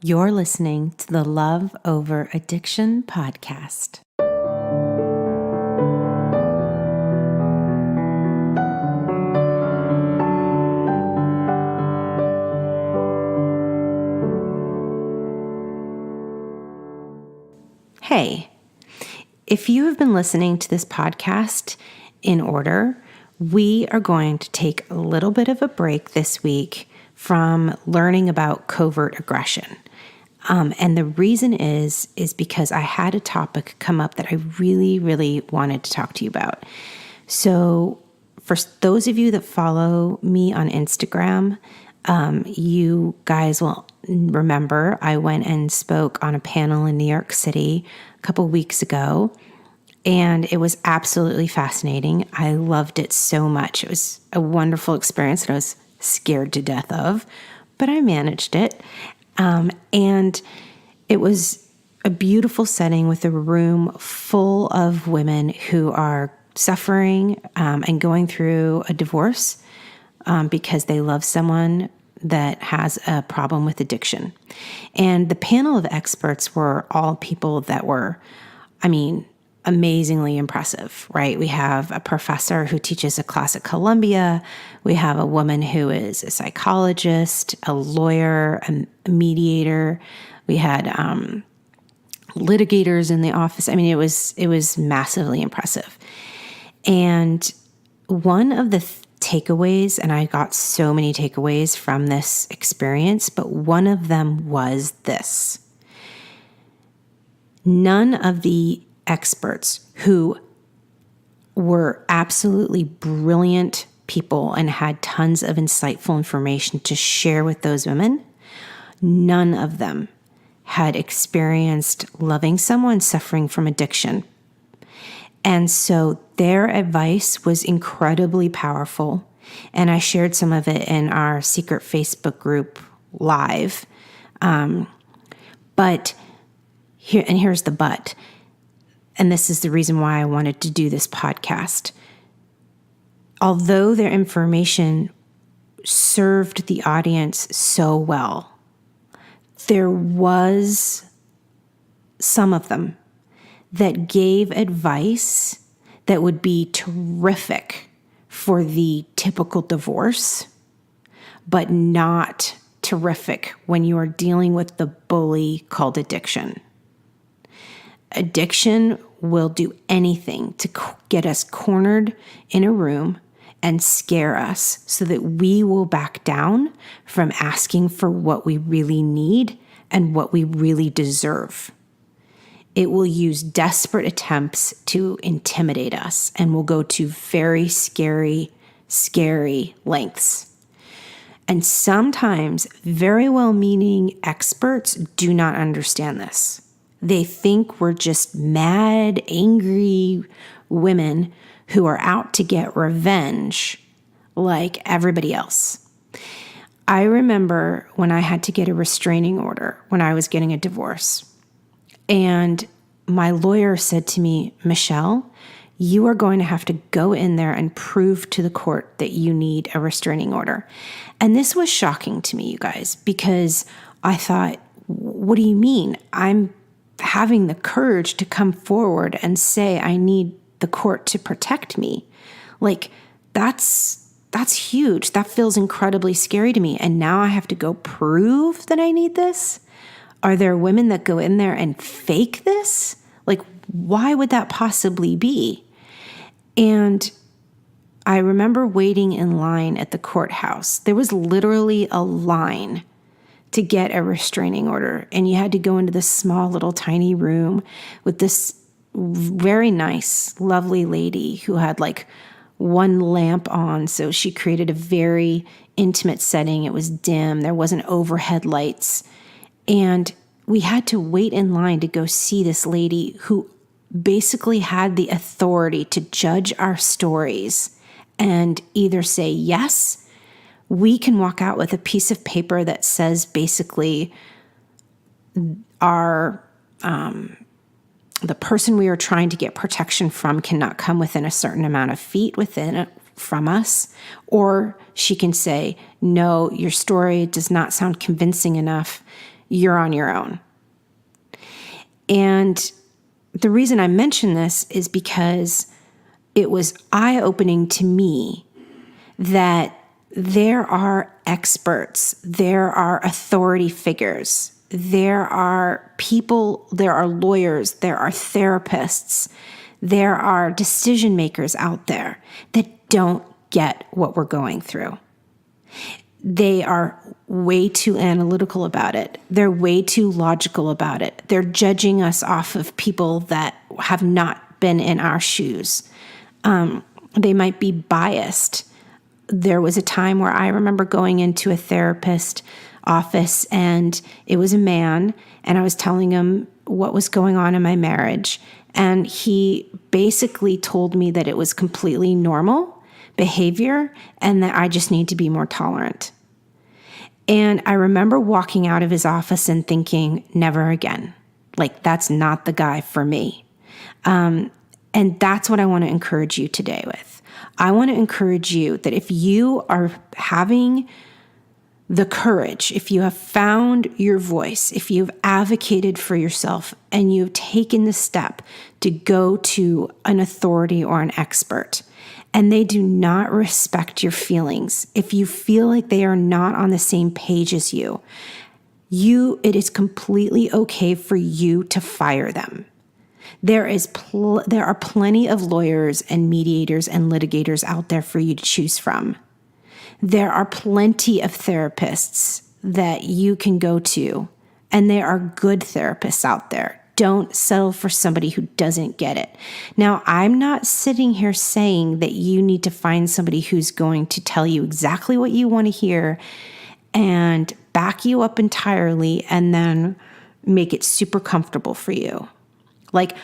You're listening to the Love Over Addiction podcast. Hey, if you have been listening to this podcast in order, we are going to take a little bit of a break this week from learning about covert aggression. And the reason is because I had a topic come up that I really wanted to talk to you about. So for those of you that follow me on Instagram, you guys will remember I went and spoke on a panel in New York City a couple weeks ago, and it was absolutely fascinating. I loved it so much. It was a wonderful experience that I was scared to death of, but I managed it. And it was a beautiful setting with a room full of women who are suffering and going through a divorce because they love someone that has a problem with addiction. And the panel of experts were all people that were, amazingly impressive, right? We have a professor who teaches a class at Columbia. We have a woman who is a psychologist, a lawyer, a mediator. We had litigators in the office. It was massively impressive. And one of the takeaways, and I got so many takeaways from this experience, but one of them was this. None of the experts who were absolutely brilliant people and had tons of insightful information to share with those women, none of them had experienced loving someone suffering from addiction. And so their advice was incredibly powerful. And I shared some of it in our secret Facebook group live. Here's the but. And this is the reason why I wanted to do this podcast. Although their information served the audience so well, there was some of them that gave advice that would be terrific for the typical divorce, but not terrific when you are dealing with the bully called addiction. Addiction will do anything to get us cornered in a room and scare us so that we will back down from asking for what we really need and what we really deserve. It will use desperate attempts to intimidate us and will go to very scary lengths. And sometimes very well-meaning experts do not understand this. They think we're just mad, angry women who are out to get revenge like everybody else. I remember when I had to get a restraining order when I was getting a divorce. And my lawyer said to me, Michelle, you are going to have to go in there and prove to the court that you need a restraining order. And this was shocking to me, you guys, because I thought, what do you mean? I'm having the courage to come forward and say I need the court to protect me. Like, that's huge. That feels incredibly scary to me. And now I have to go prove that I need this? Are there women that go in there and fake this? Like, why would that possibly be? And I remember waiting in line at the courthouse. There was literally a line to get a restraining order. And you had to go into this small little tiny room with this very nice, lovely lady who had like one lamp on. So she created a very intimate setting. It was dim. There wasn't overhead lights. And we had to wait in line to go see this lady who basically had the authority to judge our stories and either say, yes, we can walk out with a piece of paper that says basically the person we are trying to get protection from cannot come within a certain amount of feet from us, or she can say, no, your story does not sound convincing enough. you're on your own. And the reason I mention this is because it was eye-opening to me that there are experts, there are authority figures, there are people, there are lawyers, there are therapists, there are decision makers out there that don't get what we're going through. They are way too analytical about it. They're way too logical about it. They're judging us off of people that have not been in our shoes. They might be biased. There was a time where I remember going into a therapist office and it was a man, and I was telling him what was going on in my marriage. And he basically told me that it was completely normal behavior and that I just need to be more tolerant. And I remember walking out of his office and thinking, never again. Like, that's not the guy for me. And that's what I want to encourage you today with. I want to encourage you that if you are having the courage, if you have found your voice, if you've advocated for yourself and you've taken the step to go to an authority or an expert, and they do not respect your feelings, if you feel like they are not on the same page as you, it is completely okay for you to fire them. There are plenty of lawyers and mediators and litigators out there for you to choose from. There are plenty of therapists that you can go to, and there are good therapists out there. Don't settle for somebody who doesn't get it. Now, I'm not sitting here saying that you need to find somebody who's going to tell you exactly what you want to hear and back you up entirely and then make it super comfortable for you. Like,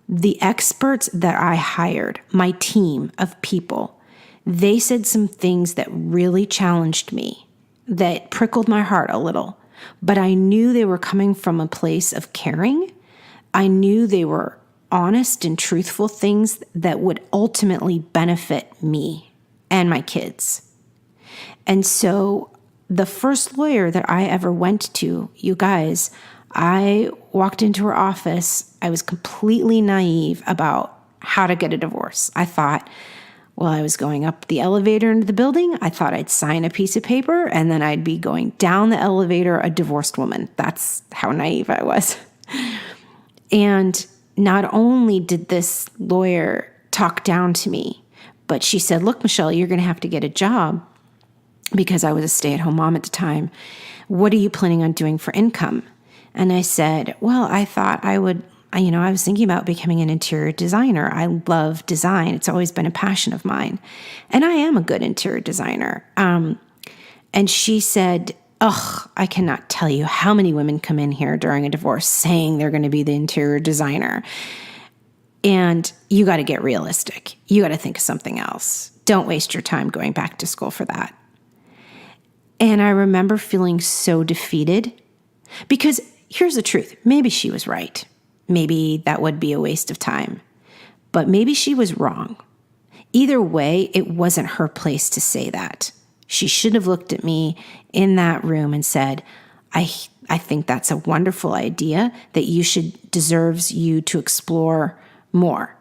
the experts that I hired, my team of people, they said some things that really challenged me, that prickled my heart a little. But I knew they were coming from a place of caring. I knew they were honest and truthful things that would ultimately benefit me and my kids. And so the first lawyer that I ever went to, you guys, I walked into her office. I was completely naive about how to get a divorce. I thought, well, I was going up the elevator into the building. I thought I'd sign a piece of paper and then I'd be going down the elevator, a divorced woman. That's how naive I was. And not only did this lawyer talk down to me, but she said, look, Michelle, you're going to have to get a job, because I was a stay-at-home mom at the time. What are you planning on doing for income? And I said, well, I thought I would, I was thinking about becoming an interior designer. I love design. It's always been a passion of mine. And I am a good interior designer. And she said, I cannot tell you how many women come in here during a divorce saying they're going to be the interior designer. And you got to get realistic. You got to think of something else. Don't waste your time going back to school for that. And I remember feeling so defeated, because here's the truth. Maybe she was right. Maybe that would be a waste of time, but maybe she was wrong. Either way, it wasn't her place to say that. She should have looked at me in that room and said, I think that's a wonderful idea that deserves you to explore more.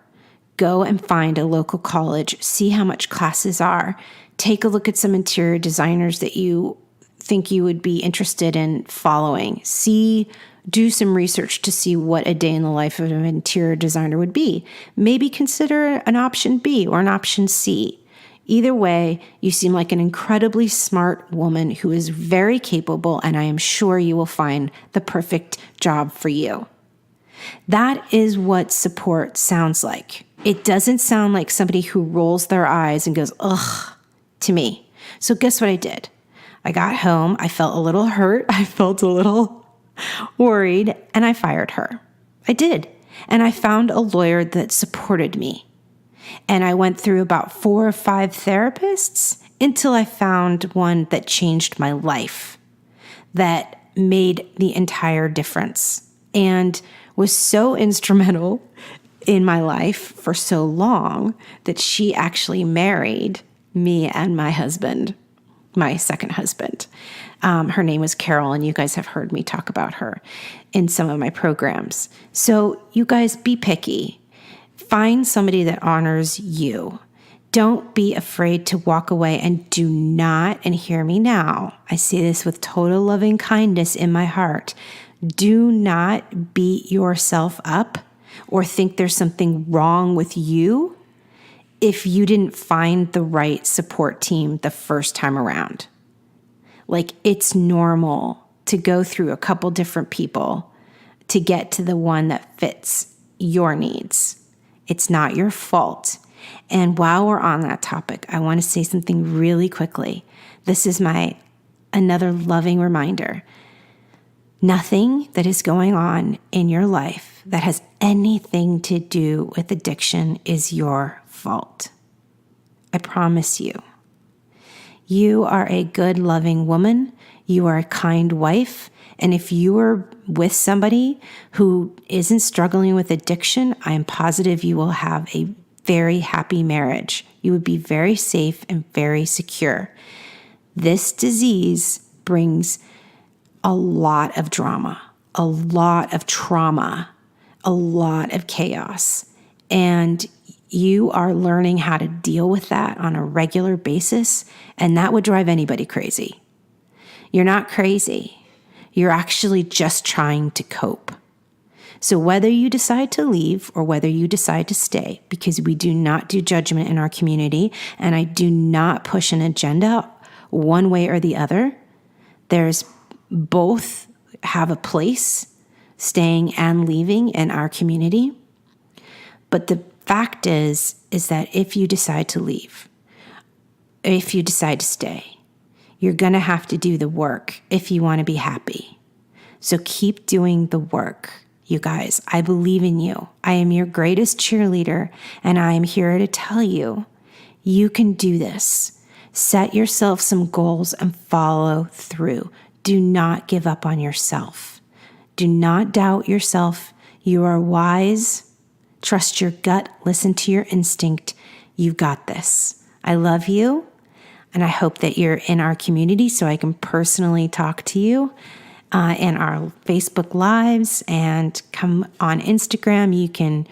Go and find a local college, see how much classes are, take a look at some interior designers that you think you would be interested in following. Do some research to see what a day in the life of an interior designer would be. Maybe consider an option B or an option C. Either way, you seem like an incredibly smart woman who is very capable, and I am sure you will find the perfect job for you. That is what support sounds like. It doesn't sound like somebody who rolls their eyes and goes, ugh, to me. So guess what I did? I got home. I felt a little hurt. I felt a little worried, and I fired her. I did. And I found a lawyer that supported me. And I went through about 4 or 5 therapists until I found one that changed my life, that made the entire difference and was so instrumental in my life for so long that she actually married me and my husband. my second husband. Her name was Carol, and you guys have heard me talk about her in some of my programs. So you guys, be picky. Find somebody that honors you. Don't be afraid to walk away, and do not, and hear me now, I say this with total loving kindness in my heart, do not beat yourself up or think there's something wrong with you if you didn't find the right support team the first time around. Like, it's normal to go through a couple different people to get to the one that fits your needs. It's not your fault. And while we're on that topic, I want to say something really quickly. This is another loving reminder. Nothing that is going on in your life that has anything to do with addiction is your fault. I promise you. You are a good, loving woman. You are a kind wife. And if you are with somebody who isn't struggling with addiction, I am positive you will have a very happy marriage. You would be very safe and very secure. This disease brings a lot of drama, a lot of trauma, a lot of chaos. And you are learning how to deal with that on a regular basis, and that would drive anybody crazy. You're not crazy. You're actually just trying to cope. So whether you decide to leave or whether you decide to stay, because we do not do judgment in our community, and I do not push an agenda one way or the other, there's both have a place, staying and leaving in our community. But the fact is that if you decide to leave, if you decide to stay, you're going to have to do the work if you want to be happy. So keep doing the work, you guys. I believe in you. I am your greatest cheerleader, and I am here to tell you, you can do this. Set yourself some goals and follow through. Do not give up on yourself. Do not doubt yourself. You are wise. Trust your gut. Listen to your instinct. You got this. I love you, and I hope that you're in our community so I can personally talk to you in our Facebook Lives, and come on Instagram. You can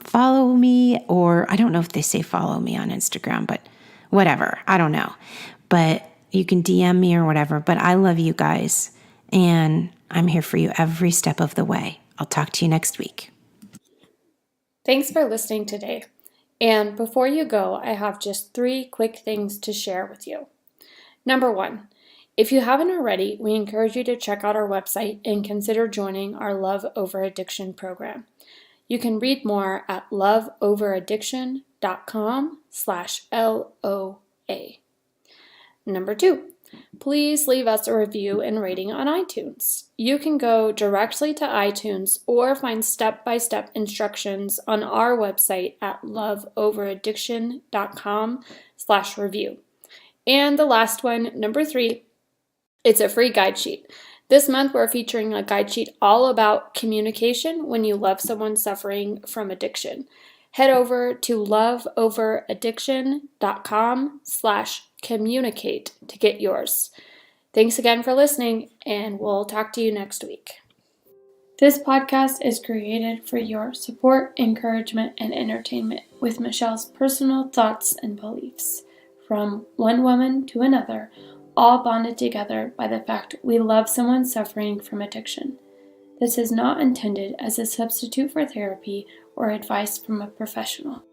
follow me, or I don't know if they say follow me on Instagram, but whatever. I don't know. But you can DM me or whatever. But I love you guys, and I'm here for you every step of the way. I'll talk to you next week. Thanks for listening today. And before you go, I have just 3 quick things to share with you. Number 1, if you haven't already, we encourage you to check out our website and consider joining our Love Over Addiction program. You can read more at loveoveraddiction.com/LOA. Number 2, please leave us a review and rating on iTunes. You can go directly to iTunes or find step-by-step instructions on our website at loveoveraddiction.com/review. And the last one, number 3, it's a free guide sheet. This month, we're featuring a guide sheet all about communication when you love someone suffering from addiction. Head over to loveoveraddiction.com/communicate to get yours. Thanks again for listening, and we'll talk to you next week. This podcast is created for your support, encouragement, and entertainment with Michelle's personal thoughts and beliefs. From one woman to another, all bonded together by the fact we love someone suffering from addiction. This is not intended as a substitute for therapy or advice from a professional.